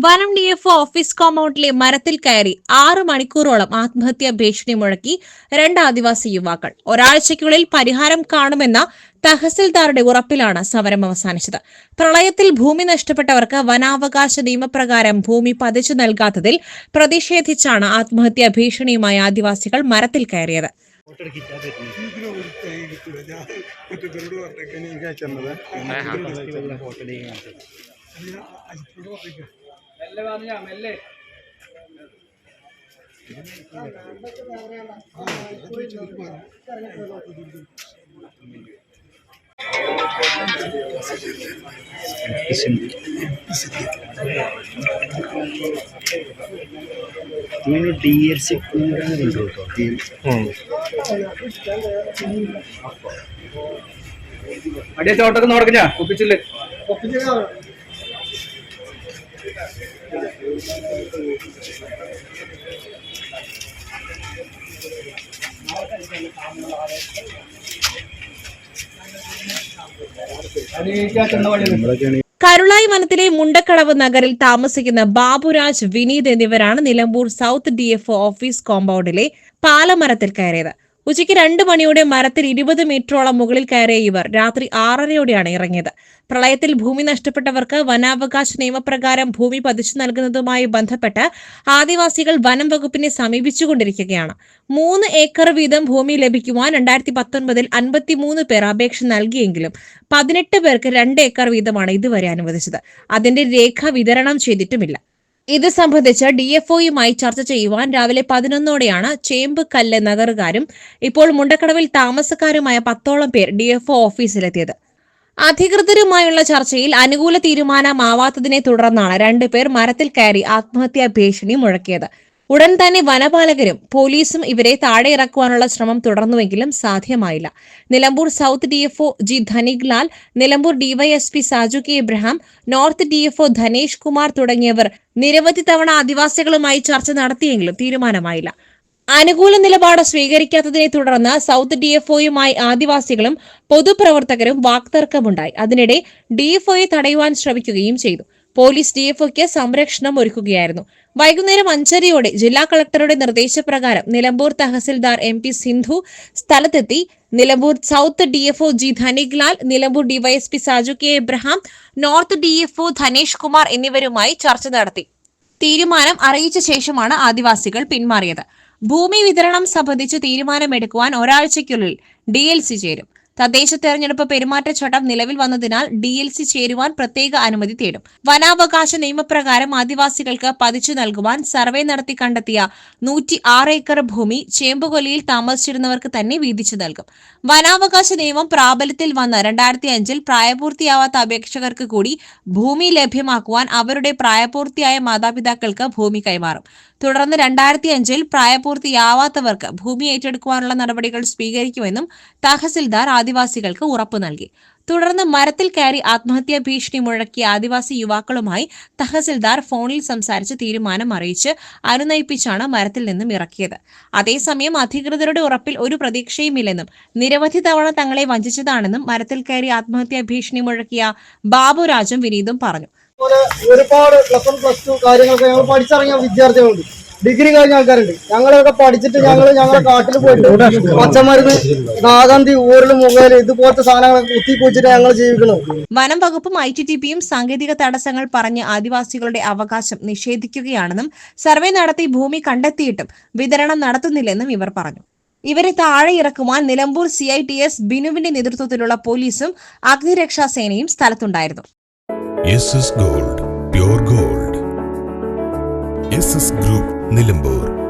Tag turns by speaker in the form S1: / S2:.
S1: വനം DFO office കോമ്പൗണ്ടിലെ മരത്തിൽ കയറി 6 മണിക്കൂറോളം ആത്മഹത്യാ ഭീഷണി മുഴക്കി 2 ആദിവാസി യുവാക്കൾ. ഒരാഴ്ചയ്ക്കുള്ളിൽ പരിഹാരം കാണുമെന്ന തഹസിൽദാരുടെ ഉറപ്പിലാണ് സമരം അവസാനിച്ചത്. പ്രളയത്തിൽ ഭൂമി നഷ്ടപ്പെട്ടവർക്ക് വനാവകാശ നിയമപ്രകാരം ഭൂമി പതിച്ചു നൽകാത്തതിൽ പ്രതിഷേധിച്ചാണ് ആത്മഹത്യാ ഭീഷണിയുമായി ആദിവാസികൾ മരത്തിൽ കയറിയത്.
S2: DLC കൂടാനുണ്ടോ? അടിയ ചോട്ടൊക്കെ നോടക്കഞ്ഞ ഒപ്പിച്ചില്ലേ?
S1: കരുളായി വനത്തിലെ മുണ്ടക്കടവ് നഗറിൽ താമസിക്കുന്ന ബാബുരാജ്, വിനീത് എന്നിവരാണ് നിലമ്പൂർ സൗത്ത് DFO ഓഫീസ് കോമ്പൗണ്ടിലെ പാലമരത്തിൽ കയറിയത്. ഉച്ചയ്ക്ക് 2 മണിയോടെ മരത്തിൽ 20 മീറ്ററോളം മുകളിൽ കയറിയ ഇവർ രാത്രി 6:30യോടെയാണ് ഇറങ്ങിയത്. പ്രളയത്തിൽ ഭൂമി നഷ്ടപ്പെട്ടവർക്ക് വനാവകാശ നിയമപ്രകാരം ഭൂമി പതിച്ചു നൽകുന്നതുമായി ബന്ധപ്പെട്ട് ആദിവാസികൾ വനം വകുപ്പിനെ സമീപിച്ചുകൊണ്ടിരിക്കുകയാണ്. 3 ഏക്കർ വീതം ഭൂമി ലഭിക്കുവാൻ 2019-ൽ 53 പേർ അപേക്ഷ നൽകിയെങ്കിലും 18 പേർക്ക് 2 ഏക്കർ വീതമാണ് ഇതുവരെ അനുവദിച്ചത്. അതിന്റെ രേഖ വിതരണം ചെയ്തിട്ടുമില്ല. ഇത് സംബന്ധിച്ച് DFOയുമായി ചർച്ച ചെയ്യുവാൻ രാവിലെ 11ഓടെയാണ് ചേമ്പുകല്ല് നഗറുകാരും ഇപ്പോൾ മുണ്ടക്കടവിൽ താമസക്കാരുമായ 10ഓളം പേർ DFO ഓഫീസിലെത്തിയത്. അധികൃതരുമായുള്ള ചർച്ചയിൽ അനുകൂല തീരുമാനമാവാത്തതിനെ തുടർന്നാണ് 2 പേർ മരത്തിൽ കയറി ആത്മഹത്യാ ഭീഷണി മുഴക്കിയത്. ഉടൻ തന്നെ വനപാലകരും പോലീസും ഇവരെ താഴെ ഇറക്കുവാനുള്ള ശ്രമം തുടർന്നുവെങ്കിലും സാധ്യമായില്ല. Nilambur South DFO G Dhaniklal, Nilambur DYSP Saju K Abraham, North DFO Dhanesh Kumar തുടങ്ങിയവർ നിരവധി തവണ ആദിവാസികളുമായി ചർച്ച നടത്തിയെങ്കിലും തീരുമാനമായില്ല. അനുകൂല നിലപാട് സ്വീകരിക്കാത്തതിനെ തുടർന്ന് സൗത്ത് DFOയുമായി ആദിവാസികളും പൊതുപ്രവർത്തകരും വാക്തർക്കമുണ്ടായി. അതിനിടെ DFOയെ തടയുവാൻ ശ്രമിക്കുകയും ചെയ്തു. പോലീസ് DFOയ്ക്ക് സംരക്ഷണം ഒരുക്കുകയായിരുന്നു. വൈകുന്നേരം 5:30യോടെ ജില്ലാ കളക്ടറുടെ നിർദ്ദേശപ്രകാരം നിലമ്പൂർ തഹസിൽദാർ MP സിന്ധു സ്ഥലത്തെത്തി. Nilambur South DFO G Dhaniklal, Nilambur DYSP Saju K Abraham, North DFO Dhanesh Kumar എന്നിവരുമായി ചർച്ച നടത്തി. തീരുമാനം അറിയിച്ച ശേഷമാണ് ആദിവാസികൾ പിന്മാറിയത്. ഭൂമി വിതരണം സംബന്ധിച്ച് തീരുമാനമെടുക്കുവാൻ ഒരാഴ്ചയ്ക്കുള്ളിൽ DLC ചേരും. തദ്ദേശ തെരഞ്ഞെടുപ്പ് പെരുമാറ്റച്ചട്ടം നിലവിൽ വന്നതിനാൽ DLC ചേരുവാൻ പ്രത്യേക അനുമതി തേടും. വനാവകാശ നിയമപ്രകാരം ആദിവാസികൾക്ക് പതിച്ചു നൽകുവാൻ സർവേ നടത്തി കണ്ടെത്തിയ 106 ഏക്കർ ഭൂമി ചേമ്പുകൊല്ലിയിൽ താമസിച്ചിരുന്നവർക്ക് തന്നെ വീതിച്ചു നൽകും. വനാവകാശ നിയമം പ്രാബല്യത്തിൽ വന്ന 2005-ൽ പ്രായപൂർത്തിയാവാത്ത അപേക്ഷകർക്ക് കൂടി ഭൂമി ലഭ്യമാക്കുവാൻ അവരുടെ പ്രായപൂർത്തിയായ മാതാപിതാക്കൾക്ക് ഭൂമി കൈമാറും. തുടർന്ന് 2005-ൽ പ്രായപൂർത്തിയാവാത്തവർക്ക് ഭൂമി ഏറ്റെടുക്കുവാനുള്ള നടപടികൾ സ്വീകരിക്കുമെന്നും തഹസിൽദാർ ആദിവാസികൾക്ക് ഉറപ്പു നൽകി. തുടർന്ന് മരത്തിൽ കയറി ആത്മഹത്യാ ഭീഷണി മുഴക്കിയ ആദിവാസി യുവാക്കളുമായി തഹസിൽദാർ ഫോണിൽ സംസാരിച്ച് തീരുമാനം അറിയിച്ച് അനുനയിപ്പിച്ചാണ് മരത്തിൽ നിന്നും ഇറക്കിയത്. അതേസമയം അധികൃതരുടെ ഉറപ്പിൽ ഒരു പ്രതീക്ഷയുമില്ലെന്നും നിരവധി തവണ തങ്ങളെ വഞ്ചിച്ചതാണെന്നും മരത്തിൽ കയറി ആത്മഹത്യാ ഭീഷണി മുഴക്കിയ ബാബുരാജും വിനീതും പറഞ്ഞു.
S3: ഒരുപാട് +1+2 കാര്യങ്ങളൊക്കെ ഞങ്ങൾ പഠിച്ചിറങ്ങിയ വിദ്യാർത്ഥികളുണ്ട്, ഡിഗ്രി കഴിഞ്ഞ ആൾക്കാരുണ്ട്. ഞങ്ങളൊക്കെ പഠിച്ചിട്ട് ഞങ്ങളുടെ കാട്ടിൽ പോയിട്ട് പച്ചമരുന്ന്, നാഗന്തി, ഊരല്, മുഖേല് ഇതുപോലത്തെ സാധനങ്ങളൊക്കെ കുത്തിപ്പൊച്ചിട്ട് ഞങ്ങൾ ജീവിക്കണം.
S1: വനം വകുപ്പും ITTPയും സാങ്കേതിക തടസ്സങ്ങൾ പറഞ്ഞ് ആദിവാസികളുടെ അവകാശം നിഷേധിക്കുകയാണെന്നും സർവേ നടത്തി ഭൂമി കണ്ടെത്തിയിട്ടും വിതരണം നടത്തുന്നില്ലെന്നും ഇവർ പറഞ്ഞു. ഇവരെ താഴെ ഇറക്കുവാൻ നിലമ്പൂർ CITS ബിനുവിന്റെ നേതൃത്വത്തിലുള്ള പോലീസും അഗ്നിരക്ഷാസേനയും സ്ഥലത്തുണ്ടായിരുന്നു.
S4: SS Gold, pure gold. SS Group, Nilambur.